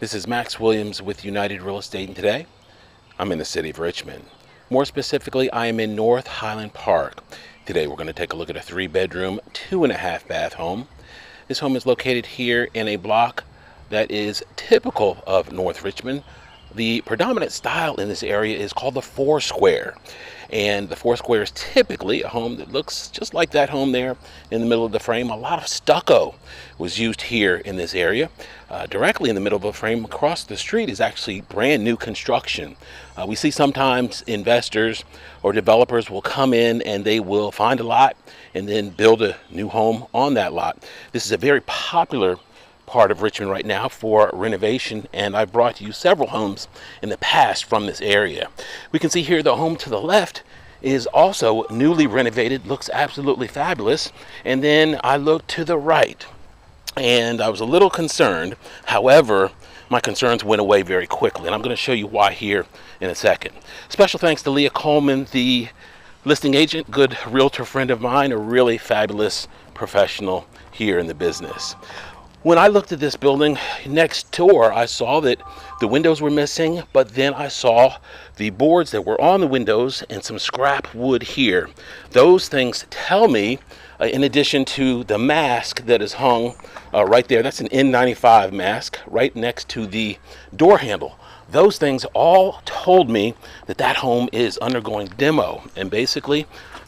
This is Max Williams with United Real Estate, and today I'm in the city of Richmond. More specifically, I am in North Highland Park. Today we're going to take a look at a 3-bedroom, 2.5-bath home. This home is located here in a block that is typical of North Richmond. The predominant style in this area is called the 4-square. And the 4-square is typically a home that looks just like that home there in the middle of the frame. A lot of stucco was used here in this area. Directly in the middle of the frame across the street is actually brand new construction. We see sometimes investors or developers will come in and they will find a lot and then build a new home on that lot. This is a very popular part of Richmond right now for renovation, and I've brought you several homes in the past from this area. We can see here the home to the left is also newly renovated, looks absolutely fabulous. And then I look to the right and I was a little concerned. However, my concerns went away very quickly, and I'm going to show you why here in a second. Special thanks to Leah Coleman, the listing agent, good realtor friend of mine, a really fabulous professional here in the business. When I looked at this building next door, I saw that the windows were missing, but then I saw the boards that were on the windows and some scrap wood here. Those things tell me, in addition to the mask that is hung right there, that's an N95 mask right next to the door handle. Those things all told me that that home is undergoing demo, and basically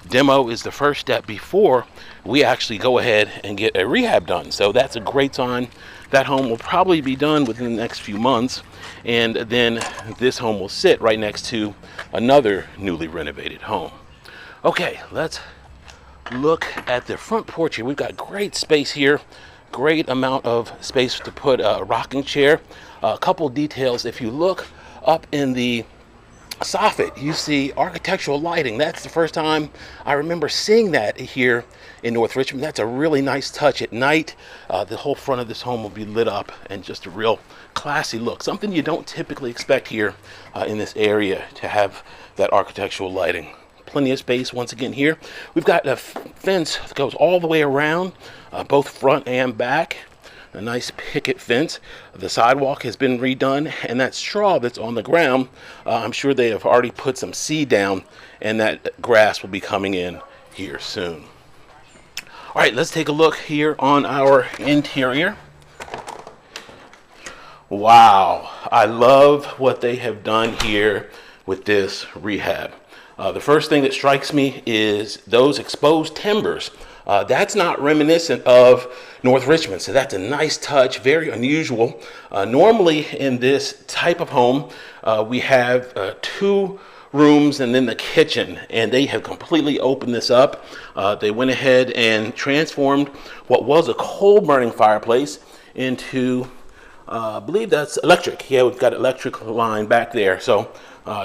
demo is the first step before we actually go ahead and get a rehab done. So that's a great sign. That home will probably be done within the next few months, and then this home will sit right next to another newly renovated home. Okay, let's look at the front porch here. We've got great space here, great amount of space to put a rocking chair. A couple details: if you look up in the soffit, you see architectural lighting. That's the first time I remember seeing that here in North Richmond. That's a really nice touch at night. The whole front of this home will be lit up and just a real classy look. Something you don't typically expect here in this area, to have that architectural lighting. Plenty of space once again here. We've got a fence that goes all the way around, both front and back. A nice picket fence. The sidewalk has been redone, and that straw that's on the ground, I'm sure they have already put some seed down, and that grass will be coming in here soon. All right, let's take a look here on our interior. Wow, I love what they have done here with this rehab. The first thing that strikes me is those exposed timbers. That's not reminiscent of North Richmond, so that's a nice touch, very unusual. Normally in this type of home, we have 2 rooms and then the kitchen, and they have completely opened this up. They went ahead and transformed what was a coal-burning fireplace into, I believe that's electric. Yeah, we've got an electric line back there, so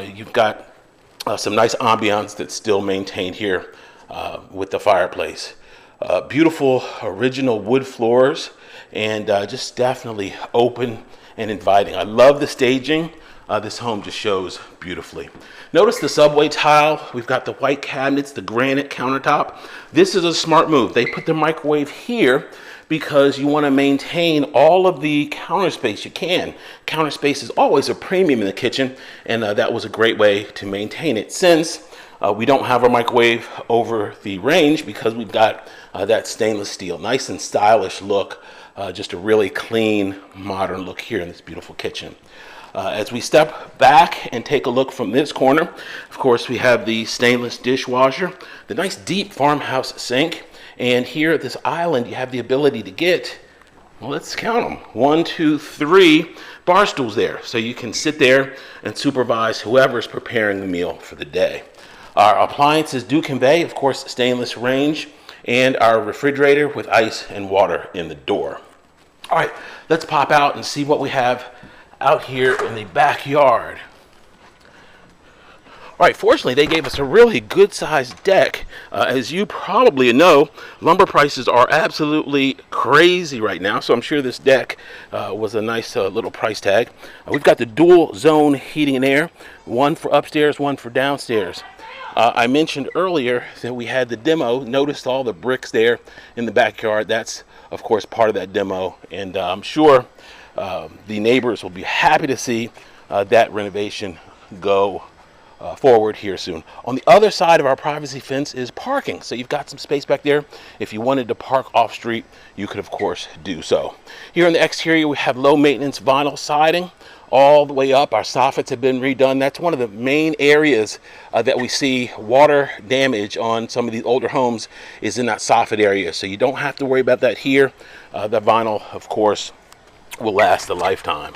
you've got some nice ambiance that's still maintained here with the fireplace. Beautiful original wood floors, and just definitely open and inviting. I love the staging. This home just shows beautifully. Notice the subway tile. We've got the white cabinets, the granite countertop. This is a smart move. They put the microwave here because you want to maintain all of the counter space you can. Counter space is always a premium in the kitchen, and that was a great way to maintain it, since we don't have a microwave over the range because we've got that stainless steel. Nice and stylish look. Just a really clean, modern look here in this beautiful kitchen. As we step back and take a look from this corner, of course, we have the stainless dishwasher, the nice deep farmhouse sink, and here at this island, you have the ability to get, well, let's count them, 1, 2, 3 bar stools there. So you can sit there and supervise whoever's preparing the meal for the day. Our appliances do convey, of course, stainless range, and our refrigerator with ice and water in the door. All right, let's pop out and see what we have out here in the backyard. All right, fortunately, they gave us a really good-sized deck. As you probably know, lumber prices are absolutely crazy right now, so I'm sure this deck was a nice little price tag. We've got the dual zone heating and air, one for upstairs, one for downstairs. I mentioned earlier that we had the demo. Noticed all the bricks there in the backyard. That's, of course, part of that demo, and I'm sure The neighbors will be happy to see that renovation go forward here soon. On the other side of our privacy fence is parking. So you've got some space back there. If you wanted to park off street, you could of course do so. Here on the exterior, we have low maintenance vinyl siding all the way up. Our soffits have been redone. That's one of the main areas that we see water damage on some of these older homes, is in that soffit area. So you don't have to worry about that here. The vinyl, of course, will last a lifetime.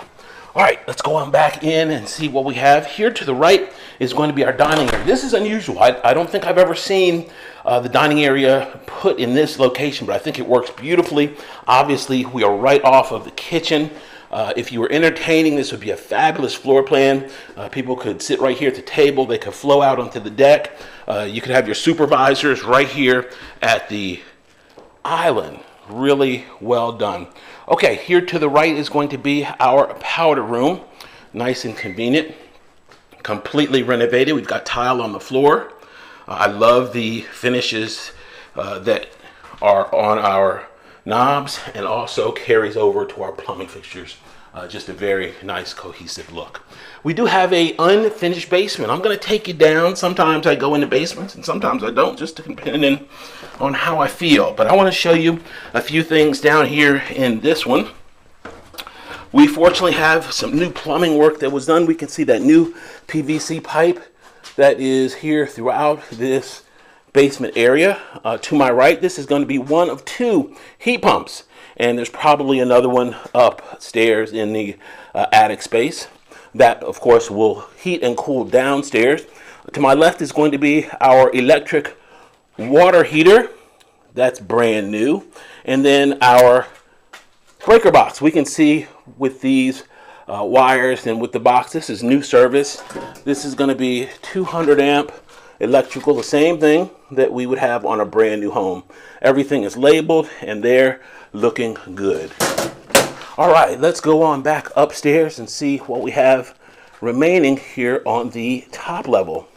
All right, let's go on back in and see what we have. Here to the right is going to be our dining area. This is unusual. I don't think I've ever seen the dining area put in this location, but I think it works beautifully. Obviously, we are right off of the kitchen. If you were entertaining, this would be a fabulous floor plan. People could sit right here at the table. They could flow out onto the deck. You could have your supervisors right here at the island. Really well done. Okay, here to the right is going to be our powder room. Nice and convenient. Completely renovated. We've got tile on the floor. I love the finishes that are on our knobs, and also carries over to our plumbing fixtures. Just a very nice cohesive look. We do have a unfinished basement. I'm going to take you down. Sometimes I go into basements and sometimes I don't, just depending on how I feel. But I want to show you a few things down here in this one. We fortunately have some new plumbing work that was done. We can see that new PVC pipe that is here throughout this basement area. To my right, this is going to be one of 2 heat pumps, and there's probably another one upstairs in the attic space. That, of course, will heat and cool downstairs. To my left is going to be our electric water heater. That's brand new. And then our breaker box. We can see with these wires and with the box, this is new service. This is going to be 200 amp electrical, the same thing that we would have on a brand new home. Everything is labeled and they're looking good. All right, let's go on back upstairs and see what we have remaining here on the top level.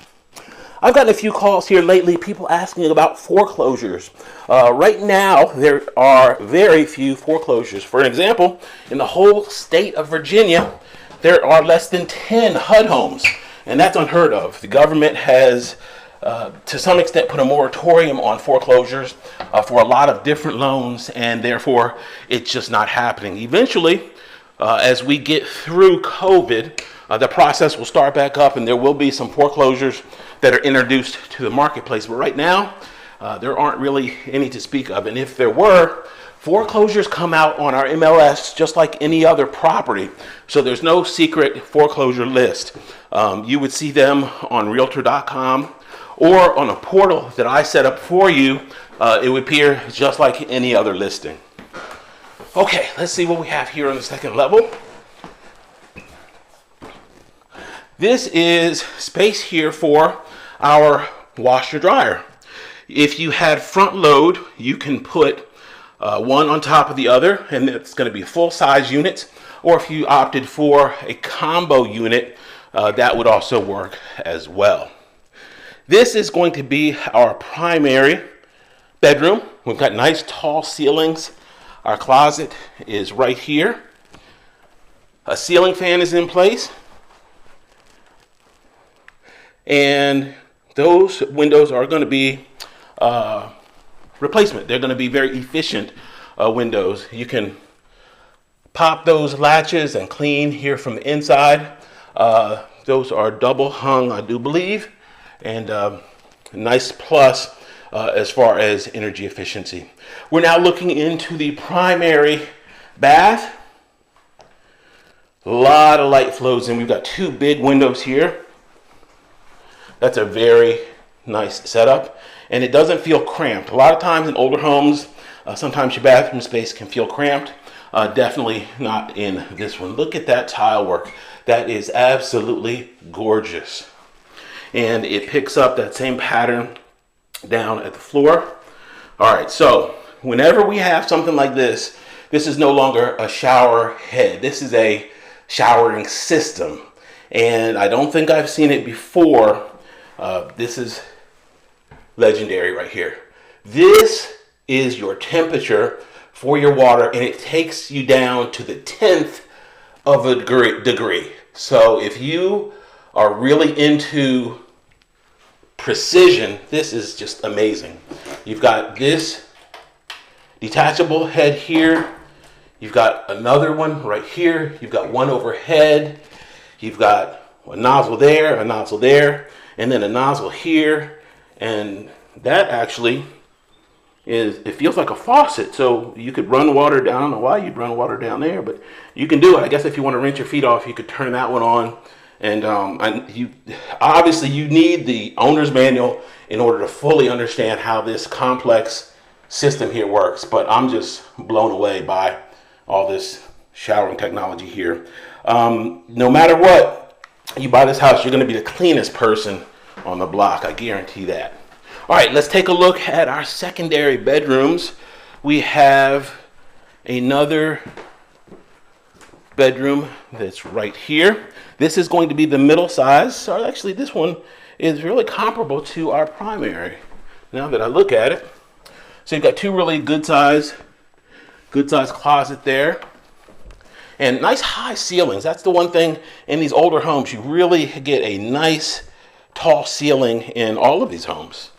I've gotten a few calls here lately, people asking about foreclosures. Right now, there are very few foreclosures. For example, in the whole state of Virginia, there are less than 10 HUD homes, and that's unheard of. The government has, to some extent, put a moratorium on foreclosures for a lot of different loans, and therefore, it's just not happening. Eventually, as we get through COVID, the process will start back up, and there will be some foreclosures that are introduced to the marketplace. But right now, there aren't really any to speak of. And if there were, foreclosures come out on our MLS just like any other property. So there's no secret foreclosure list. You would see them on Realtor.com or on a portal that I set up for you. It would appear just like any other listing. Okay, let's see what we have here on the second level. This is space here for our washer dryer. If you had front load, you can put one on top of the other, and it's going to be full size units. Or if you opted for a combo unit, that would also work as well. This is going to be our primary bedroom. We've got nice tall ceilings. Our closet is right here. A ceiling fan is in place. And those windows are going to be replacement. They're going to be very efficient windows. You can pop those latches and clean here from the inside. Those are double hung, I do believe, and nice plus as far as energy efficiency. We're now looking into the primary bath. A lot of light flows in. We've got 2 big windows here. That's a very nice setup, and it doesn't feel cramped. A lot of times in older homes, sometimes your bathroom space can feel cramped. Definitely not in this one. Look at that tile work. That is absolutely gorgeous. And it picks up that same pattern down at the floor. All right, so whenever we have something like this, this is no longer a shower head. This is a showering system. And I don't think I've seen it before. This is legendary right here. This is your temperature for your water, and it takes you down to the 10th of a degree. So if you are really into precision, this is just amazing. You've got this detachable head here. You've got another one right here. You've got one overhead. You've got a nozzle there, and then a nozzle here. And that actually it feels like a faucet. So you could run water down. I don't know why you'd run water down there, but you can do it. I guess if you want to rinse your feet off, you could turn that one on. And you obviously you need the owner's manual in order to fully understand how this complex system here works. But I'm just blown away by all this showering technology here. No matter what you buy this house, you're going to be the cleanest person on the block. I guarantee that. All right, let's take a look at our secondary bedrooms. We have another bedroom that's right here. This is going to be the middle size. So actually, this one is really comparable to our primary, now that I look at it. So you've got two really good size closet there. And nice high ceilings. That's the one thing in these older homes. You really get a nice tall ceiling in all of these homes.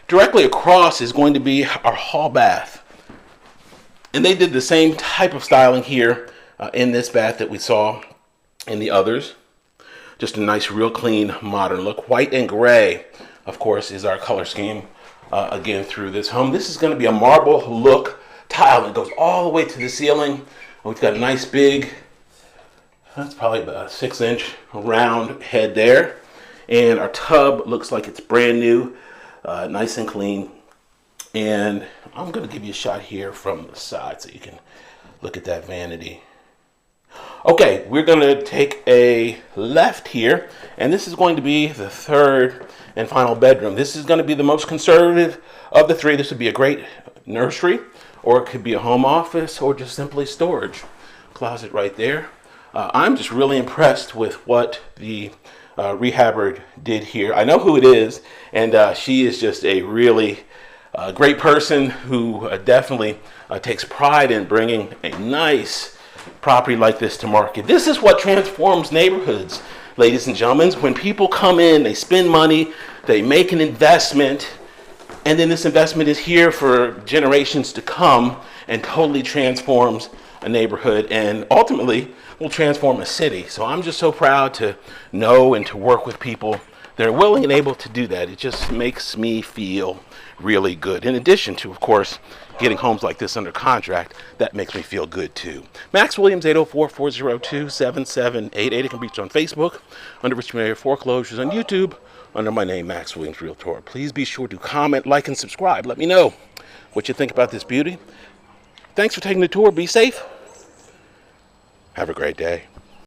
Directly across is going to be our hall bath. And they did the same type of styling here in this bath that we saw in the others. Just a nice, real clean, modern look. White and gray, of course, is our color scheme again through this home. This is going to be a marble look tile that goes all the way to the ceiling. We've got a nice big, that's probably about a 6-inch round head there. And our tub looks like it's brand new, nice and clean. And I'm going to give you a shot here from the side so you can look at that vanity. Okay, we're going to take a left here, and this is going to be the third and final bedroom. This is going to be the most conservative of the three. This would be a great nursery, or it could be a home office, or just simply storage. Closet right there. I'm just really impressed with what the rehabber did here. I know who it is, and she is just a really great person who definitely takes pride in bringing a nice property like this to market. This is what transforms neighborhoods, ladies and gentlemen. When people come in, they spend money, they make an investment, and then this investment is here for generations to come and totally transforms a neighborhood and ultimately will transform a city. So I'm just so proud to know and to work with people that are willing and able to do that. It just makes me feel really good. In addition to, of course, getting homes like this under contract, that makes me feel good too. Max Williams, 804-402-7788. You can reach on Facebook under Richmond Area Foreclosures, on YouTube under my name, Max Williams Realtor. Please be sure to comment, like, and subscribe. Let me know what you think about this beauty. Thanks for taking the tour. Be safe. Have a great day.